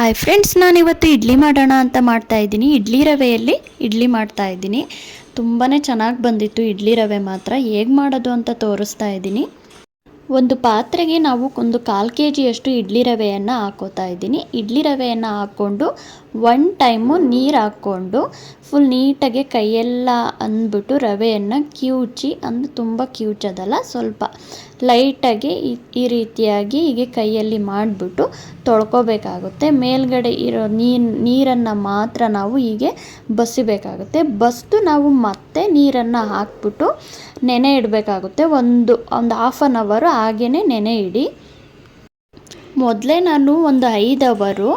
Hi friends, ನಾನಿವತ್ತು ಇಡ್ಲಿ ಮಾಡೋಣ ಅಂತ ಮಾಡ್ತಾ ಇದ್ದೀನಿ. ಇಡ್ಲಿ ರವೆಯಲ್ಲಿ ಇಡ್ಲಿ ಮಾಡ್ತಾ ಇದ್ದೀನಿ. ತುಂಬಾ ಚೆನ್ನಾಗಿ ಬಂದಿತ್ತು ಇಡ್ಲಿ ರವೆ ಮಾತ್ರ. ಹೇಗೆ ಮಾಡೋದು ಅಂತ ತೋರಿಸ್ತಾ ಇದ್ದೀನಿ. ಒಂದು ಪಾತ್ರೆಗೆ ನಾವು ಒಂದು 1/4 kg ಇಡ್ಲಿ ರವೆಯನ್ನು ಹಾಕೋತಾ ಇದ್ದೀನಿ. ಇಡ್ಲಿ ರವೆಯನ್ನು ಹಾಕ್ಕೊಂಡು 1 ಟೈಮು ನೀರು ಹಾಕ್ಕೊಂಡು ಫುಲ್ ನೀಟಾಗಿ ಕೈಯೆಲ್ಲ ಅಂದ್ಬಿಟ್ಟು ರವೆಯನ್ನು ಕಿವುಚಿ, ಅಂದರೆ ತುಂಬ ಕಿವುಚೋದಲ್ಲ, ಸ್ವಲ್ಪ ಲೈಟಾಗಿ ಈ ರೀತಿಯಾಗಿ ಹೀಗೆ ಕೈಯಲ್ಲಿ ಮಾಡಿಬಿಟ್ಟು ತೊಳ್ಕೊಬೇಕಾಗುತ್ತೆ. ಮೇಲ್ಗಡೆ ಇರೋ ನೀರನ್ನು ಮಾತ್ರ ನಾವು ಹೀಗೆ ಬಸಿಬೇಕಾಗುತ್ತೆ. ಬಸಿದು ನಾವು ಮತ್ತೆ ನೀರನ್ನು ಹಾಕ್ಬಿಟ್ಟು ನೆನೆ ಇಡಬೇಕಾಗುತ್ತೆ. ಒಂದು ಹಾಫ್ ಆನ್ ಅವರು ಹಾಗೇ ನೆನೆ ಇಡಿ. ಮೊದಲೇ ನಾನು ಒಂದು 5 ಅವರು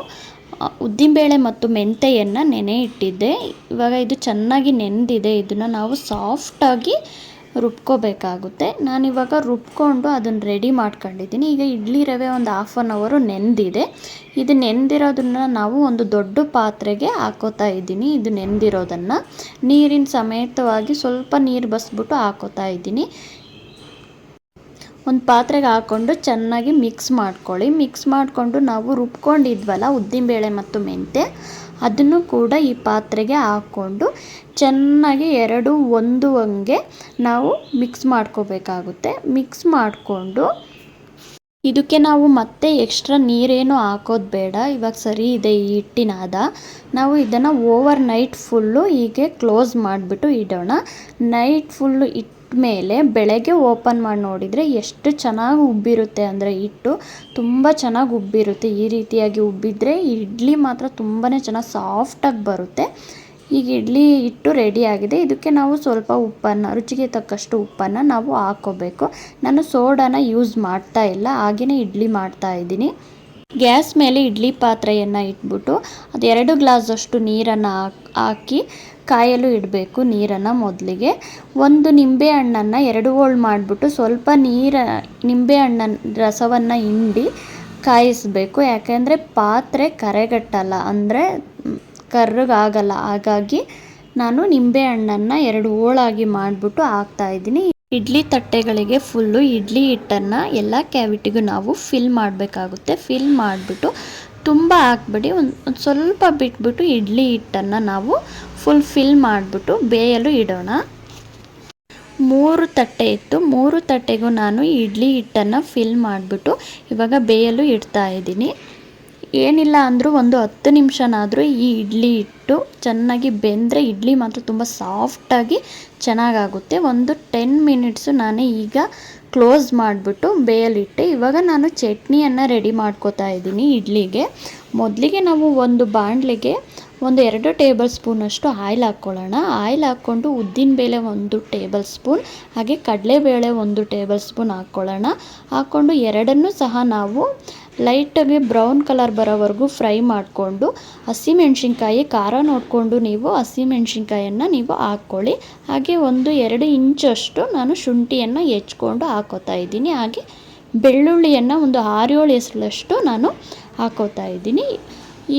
ಉದ್ದಿನಬೇಳೆ ಮತ್ತು ಮೆಂತೆಯನ್ನು ನೆನೆ ಇಟ್ಟಿದ್ದೆ. ಇವಾಗ ಇದು ಚೆನ್ನಾಗಿ ನೆಂದಿದೆ. ಇದನ್ನು ನಾವು ಸಾಫ್ಟಾಗಿ ರುಬ್ಕೋಬೇಕಾಗುತ್ತೆ. ನಾನಿವಾಗ ರುಬ್ಕೊಂಡು ಅದನ್ನು ರೆಡಿ ಮಾಡ್ಕೊಂಡಿದ್ದೀನಿ. ಈಗ ಇಡ್ಲಿ ರವೆ ಒಂದು ಹಾಫ್ ಆನ್ ಅವರು ನೆಂದಿದೆ. ಇದು ನೆಂದಿರೋದನ್ನು ನಾವು ಒಂದು ದೊಡ್ಡ ಪಾತ್ರೆಗೆ ಹಾಕೋತಾ ಇದ್ದೀನಿ. ಇದು ನೆಂದಿರೋದನ್ನು ನೀರಿನ ಸಮೇತವಾಗಿ ಸ್ವಲ್ಪ ನೀರು ಬಸ್ಬಿಟ್ಟು ಹಾಕೋತಾ ಇದ್ದೀನಿ. ಒಂದು ಪಾತ್ರೆಗೆ ಹಾಕ್ಕೊಂಡು ಚೆನ್ನಾಗಿ ಮಿಕ್ಸ್ ಮಾಡ್ಕೊಳ್ಳಿ. ಮಿಕ್ಸ್ ಮಾಡಿಕೊಂಡು ನಾವು ರುಬ್ಕೊಂಡಿದ್ವಲ್ಲ ಉದ್ದಿನಬೇಳೆ ಮತ್ತು ಮೆಂತೆ, ಅದನ್ನು ಕೂಡ ಈ ಪಾತ್ರೆಗೆ ಹಾಕ್ಕೊಂಡು ಚೆನ್ನಾಗಿ ಒಂದಂಗೆ ನಾವು ಮಿಕ್ಸ್ ಮಾಡ್ಕೋಬೇಕಾಗುತ್ತೆ. ಮಿಕ್ಸ್ ಮಾಡಿಕೊಂಡು ಇದಕ್ಕೆ ನಾವು ಮತ್ತೆ ಎಕ್ಸ್ಟ್ರಾ ನೀರೇನು ಹಾಕೋದು ಬೇಡ. ಇವಾಗ ಸರಿ ಇದೆ ಈ ಹಿಟ್ಟಿನ ಹದ. ನಾವು ಇದನ್ನು ಓವರ್ ನೈಟ್ ಫುಲ್ಲು ಹೀಗೆ ಕ್ಲೋಸ್ ಮಾಡಿಬಿಟ್ಟು ಇಡೋಣ. ನೈಟ್ ಫುಲ್ಲು ಮೇಲೆ ಬೆಳಗ್ಗೆ ಓಪನ್ ಮಾಡಿ ನೋಡಿದರೆ ಎಷ್ಟು ಚೆನ್ನಾಗಿ ಉಬ್ಬಿರುತ್ತೆ ಅಂದರೆ ಹಿಟ್ಟು ತುಂಬ ಚೆನ್ನಾಗಿ ಉಬ್ಬಿರುತ್ತೆ. ಈ ರೀತಿಯಾಗಿ ಉಬ್ಬಿದ್ರೆ ಇಡ್ಲಿ ಮಾತ್ರ ತುಂಬಾ ಚೆನ್ನಾಗಿ ಸಾಫ್ಟಾಗಿ ಬರುತ್ತೆ. ಈಗ ಇಡ್ಲಿ ಹಿಟ್ಟು ರೆಡಿ ಆಗಿದೆ. ಇದಕ್ಕೆ ನಾವು ಸ್ವಲ್ಪ ಉಪ್ಪನ್ನು, ರುಚಿಗೆ ತಕ್ಕಷ್ಟು ಉಪ್ಪನ್ನು ನಾವು ಹಾಕ್ಕೋಬೇಕು. ನಾನು ಸೋಡಾನ ಯೂಸ್ ಮಾಡ್ತಾ ಇಲ್ಲ, ಹಾಗೆಯೇ ಇಡ್ಲಿ ಮಾಡ್ತಾ ಇದ್ದೀನಿ. ಗ್ಯಾಸ್ ಮೇಲೆ ಇಡ್ಲಿ ಪಾತ್ರೆಯನ್ನು ಇಟ್ಬಿಟ್ಟು ಅದು 2 ಗ್ಲಾಸಷ್ಟು ನೀರನ್ನು ಹಾಕಿ ಕಾಯಲು ಇಡಬೇಕು. ನೀರನ್ನು ಮೊದಲಿಗೆ ಒಂದು ನಿಂಬೆ ಹಣ್ಣನ್ನು 2 ಹೋಳು ಮಾಡಿಬಿಟ್ಟು ಸ್ವಲ್ಪ ನಿಂಬೆ ಹಣ್ಣಿನ ರಸವನ್ನು ಹಿಂಡಿ ಕಾಯಿಸಬೇಕು. ಯಾಕೆಂದರೆ ಪಾತ್ರೆ ಕರೆಗಟ್ಟಲ್ಲ, ಅಂದರೆ ಕರ್ರಗಾಗಲ್ಲ. ಹಾಗಾಗಿ ನಾನು ನಿಂಬೆ ಹಣ್ಣನ್ನು 2 ಹೋಳಾಗಿ ಮಾಡಿಬಿಟ್ಟು ಹಾಕ್ತಾಯಿದ್ದೀನಿ. ಇಡ್ಲಿ ತಟ್ಟೆಗಳಿಗೆ ಫುಲ್ಲು ಇಡ್ಲಿ ಹಿಟ್ಟನ್ನು ಎಲ್ಲ ಕ್ಯಾವಿಟಿಗೂ ನಾವು ಫಿಲ್ ಮಾಡಬೇಕಾಗುತ್ತೆ. ಫಿಲ್ ಮಾಡಿಬಿಟ್ಟು ತುಂಬ ಹಾಕ್ಬಿಡಿ, ಒಂದು ಸ್ವಲ್ಪ ಬಿಟ್ಬಿಟ್ಟು ಇಡ್ಲಿ ಹಿಟ್ಟನ್ನು ನಾವು ಫುಲ್ ಫಿಲ್ ಮಾಡಿಬಿಟ್ಟು ಬೇಯಲು ಇಡೋಣ. 3 ತಟ್ಟೆ ಇತ್ತು. 3 ತಟ್ಟೆಗೂ ನಾನು ಇಡ್ಲಿ ಹಿಟ್ಟನ್ನು ಫಿಲ್ ಮಾಡಿಬಿಟ್ಟು ಇವಾಗ ಬೇಯಲು ಇಡ್ತಾ ಇದ್ದೀನಿ. ಏನಿಲ್ಲ ಅಂದರೂ ಒಂದು 10 ನಿಮಿಷನಾದರೂ ಈ ಇಡ್ಲಿ ಹಿಟ್ಟು ಚೆನ್ನಾಗಿ ಬೆಂದರೆ ಇಡ್ಲಿ ಮಾತ್ರ ತುಂಬ ಸಾಫ್ಟಾಗಿ ಚೆನ್ನಾಗಾಗುತ್ತೆ. ಒಂದು 10 ಮಿನಿಟ್ಸು ನಾನು ಈಗ ಕ್ಲೋಸ್ ಮಾಡಿಬಿಟ್ಟು ಬೇಯಲಿಟ್ಟೆ. ಇವಾಗ ನಾನು ಚಟ್ನಿಯನ್ನು ರೆಡಿ ಮಾಡ್ಕೋತಾ ಇದ್ದೀನಿ ಇಡ್ಲಿಗೆ. ಮೊದಲಿಗೆ ನಾವು ಒಂದು ಬಾಣಲೆಗೆ ಒಂದು 2 ಟೇಬಲ್ ಸ್ಪೂನಷ್ಟು ಆಯಿಲ್ ಹಾಕ್ಕೊಳ್ಳೋಣ. ಆಯಿಲ್ ಹಾಕ್ಕೊಂಡು ಉದ್ದಿನಬೇಳೆ 1 ಟೇಬಲ್ ಸ್ಪೂನ್, ಹಾಗೆ ಕಡಲೆಬೇಳೆ 1 ಟೇಬಲ್ ಸ್ಪೂನ್ ಹಾಕ್ಕೊಳ್ಳೋಣ. ಹಾಕ್ಕೊಂಡು ಎರಡನ್ನೂ ಸಹ ನಾವು ಲೈಟಾಗಿ ಬ್ರೌನ್ ಕಲರ್ ಬರೋವರೆಗೂ ಫ್ರೈ ಮಾಡಿಕೊಂಡು ಹಸಿಮೆಣ್ಸಿನ್ಕಾಯಿ ಖಾರ ನೋಡಿಕೊಂಡು ನೀವು ಹಸಿಮೆಣ್ಸಿನ್ಕಾಯನ್ನು ನೀವು ಹಾಕ್ಕೊಳ್ಳಿ. ಹಾಗೆ 1-2 ಇಂಚಷ್ಟು ನಾನು ಶುಂಠಿಯನ್ನು ಹೆಚ್ಕೊಂಡು ಹಾಕೋತಾ ಇದ್ದೀನಿ. ಹಾಗೆ ಬೆಳ್ಳುಳ್ಳಿಯನ್ನು ಒಂದು 6-7 ಎಸಳಷ್ಟು ನಾನು ಹಾಕೋತಾ ಇದ್ದೀನಿ.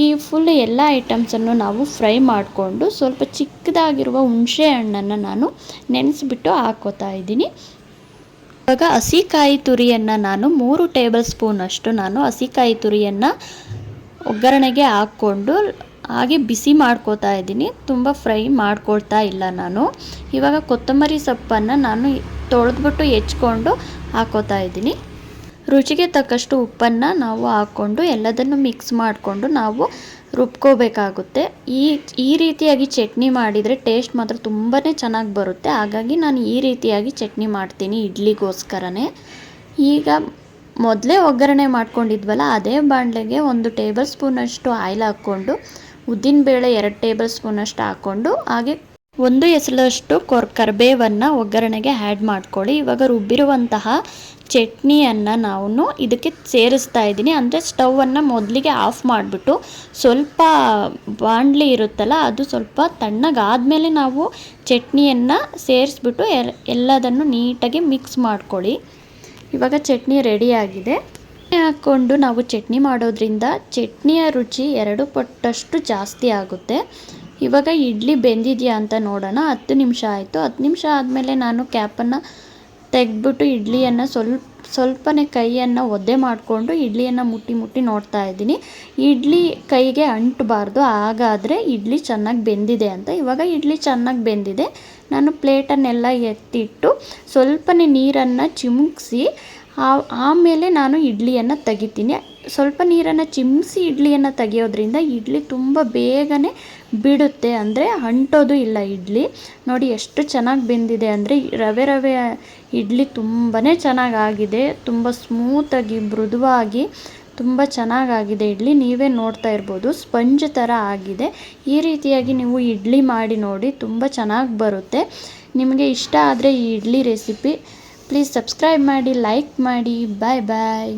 ಈ ಫುಲ್ ಎಲ್ಲ ಐಟಮ್ಸನ್ನು ನಾವು ಫ್ರೈ ಮಾಡಿಕೊಂಡು ಸ್ವಲ್ಪ ಚಿಕ್ಕದಾಗಿರುವ ಹುಣಸೆ ಹಣ್ಣನ್ನು ನಾನು ನೆನೆಸಿಬಿಟ್ಟು ಹಾಕೋತಾ ಇದ್ದೀನಿ. ಇವಾಗ ಹಸಿಕಾಯಿ ತುರಿಯನ್ನು ನಾನು 3 ಟೇಬಲ್ ಸ್ಪೂನಷ್ಟು ನಾನು ಹಸಿಕಾಯಿ ತುರಿಯನ್ನು ಒಗ್ಗರಣೆಗೆ ಹಾಕ್ಕೊಂಡು ಹಾಗೆ ಬಿಸಿ ಮಾಡ್ಕೋತಾ ಇದ್ದೀನಿ. ತುಂಬ ಫ್ರೈ ಮಾಡ್ಕೊಳ್ತಾ ಇಲ್ಲ ನಾನು. ಇವಾಗ ಕೊತ್ತಂಬರಿ ಸೊಪ್ಪನ್ನು ನಾನು ತೊಳೆದ್ಬಿಟ್ಟು ಹೆಚ್ಕೊಂಡು ಹಾಕೋತಾ ಇದ್ದೀನಿ. ರುಚಿಗೆ ತಕ್ಕಷ್ಟು ಉಪ್ಪನ್ನು ನಾವು ಹಾಕ್ಕೊಂಡು ಎಲ್ಲದನ್ನು ಮಿಕ್ಸ್ ಮಾಡಿಕೊಂಡು ನಾವು ರುಬ್ಕೋಬೇಕಾಗುತ್ತೆ. ಈ ರೀತಿಯಾಗಿ ಚಟ್ನಿ ಮಾಡಿದರೆ ಟೇಸ್ಟ್ ಮಾತ್ರ ತುಂಬಾ ಚೆನ್ನಾಗಿ ಬರುತ್ತೆ. ಹಾಗಾಗಿ ನಾನು ಈ ರೀತಿಯಾಗಿ ಚಟ್ನಿ ಮಾಡ್ತೀನಿ ಇಡ್ಲಿಗೋಸ್ಕರನೇ. ಈಗ ಮೊದಲೇ ಒಗ್ಗರಣೆ ಮಾಡ್ಕೊಂಡಿದ್ವಲ್ಲ ಅದೇ ಬಾಣಲೆಗೆ 1 ಟೇಬಲ್ ಸ್ಪೂನಷ್ಟು ಆಯಿಲ್ ಹಾಕ್ಕೊಂಡು ಉದ್ದಿನಬೇಳೆ 2 ಟೇಬಲ್ ಸ್ಪೂನಷ್ಟು ಹಾಕ್ಕೊಂಡು ಹಾಗೆ 1 ಎಸಳಷ್ಟು ಕರಿಬೇವನ್ನು ಒಗ್ಗರಣೆಗೆ ಆ್ಯಡ್ ಮಾಡ್ಕೊಳ್ಳಿ. ಇವಾಗ ರುಬ್ಬಿರುವಂತಹ ಚಟ್ನಿಯನ್ನು ನಾನು ಇದಕ್ಕೆ ಸೇರಿಸ್ತಾ ಇದ್ದೀನಿ. ಅಂದರೆ ಸ್ಟವನ್ನು ಮೊದಲಿಗೆ ಆಫ್ ಮಾಡಿಬಿಟ್ಟು ಸ್ವಲ್ಪ ಬಾಣಲಿ ಇರುತ್ತಲ್ಲ ಅದು ಸ್ವಲ್ಪ ತಣ್ಣಗಾದಮೇಲೆ ನಾವು ಚಟ್ನಿಯನ್ನು ಸೇರಿಸ್ಬಿಟ್ಟು ಎಲ್ಲದನ್ನು ನೀಟಾಗಿ ಮಿಕ್ಸ್ ಮಾಡ್ಕೊಳ್ಳಿ. ಇವಾಗ ಚಟ್ನಿ ರೆಡಿಯಾಗಿದೆ. ಹಾಕ್ಕೊಂಡು ನಾವು ಚಟ್ನಿ ಮಾಡೋದ್ರಿಂದ ಚಟ್ನಿಯ ರುಚಿ 2 ಪಟ್ಟಷ್ಟು ಜಾಸ್ತಿ ಆಗುತ್ತೆ. ಇವಾಗ ಇಡ್ಲಿ ಬೆಂದಿದೆಯಾ ಅಂತ ನೋಡೋಣ. 10 ನಿಮಿಷ ಆಯಿತು. 10 ನಿಮಿಷ ಆದಮೇಲೆ ನಾನು ಕ್ಯಾಪನ್ನು ತೆಗೆದ್ಬಿಟ್ಟು ಇಡ್ಲಿಯನ್ನು ಸ್ವಲ್ಪನೇ ಕೈಯನ್ನು ಒದ್ದೆ ಮಾಡಿಕೊಂಡು ಇಡ್ಲಿಯನ್ನು ಮುಟ್ಟಿ ಮುಟ್ಟಿ ನೋಡ್ತಾ ಇದ್ದೀನಿ. ಇಡ್ಲಿ ಕೈಗೆ ಅಂಟಬಾರ್ದು, ಹಾಗಾದರೆ ಇಡ್ಲಿ ಚೆನ್ನಾಗಿ ಬೆಂದಿದೆ ಅಂತ. ಇವಾಗ ಇಡ್ಲಿ ಚೆನ್ನಾಗಿ ಬೆಂದಿದೆ. ನಾನು ಪ್ಲೇಟನ್ನೆಲ್ಲ ಎತ್ತಿಟ್ಟು ಸ್ವಲ್ಪನೇ ನೀರನ್ನು ಚಿಮುಕಿಸಿ ಆಮೇಲೆ ನಾನು ಇಡ್ಲಿಯನ್ನು ತೆಗಿತೀನಿ. ಸ್ವಲ್ಪ ನೀರನ್ನು ಚಿಮ್ಮಿಸಿ ಇಡ್ಲಿಯನ್ನು ತೆಗಿಯೋದ್ರಿಂದ ಇಡ್ಲಿ ತುಂಬ ಬೇಗನೆ ಬಿಡುತ್ತೆ, ಅಂದರೆ ಅಂಟೋದು ಇಲ್ಲ ಇಡ್ಲಿ. ನೋಡಿ ಎಷ್ಟು ಚೆನ್ನಾಗಿ ಬೆಂದಿದೆ ಅಂದರೆ ರವೆ ಇಡ್ಲಿ ತುಂಬಾ ಚೆನ್ನಾಗಾಗಿದೆ. ತುಂಬ ಸ್ಮೂತಾಗಿ ಮೃದುವಾಗಿ ತುಂಬ ಚೆನ್ನಾಗಾಗಿದೆ ಇಡ್ಲಿ. ನೀವೇ ನೋಡ್ತಾ ಇರ್ಬೋದು, ಸ್ಪಂಜ್ ಥರ ಆಗಿದೆ. ಈ ರೀತಿಯಾಗಿ ನೀವು ಇಡ್ಲಿ ಮಾಡಿ ನೋಡಿ, ತುಂಬ ಚೆನ್ನಾಗಿ ಬರುತ್ತೆ. ನಿಮಗೆ ಇಷ್ಟ ಆದರೆ ಈ ಇಡ್ಲಿ ರೆಸಿಪಿ ಪ್ಲೀಸ್ ಸಬ್ಸ್ಕ್ರೈಬ್ ಮಾಡಿ, ಲೈಕ್ ಮಾಡಿ. ಬಾಯ್ ಬಾಯ್.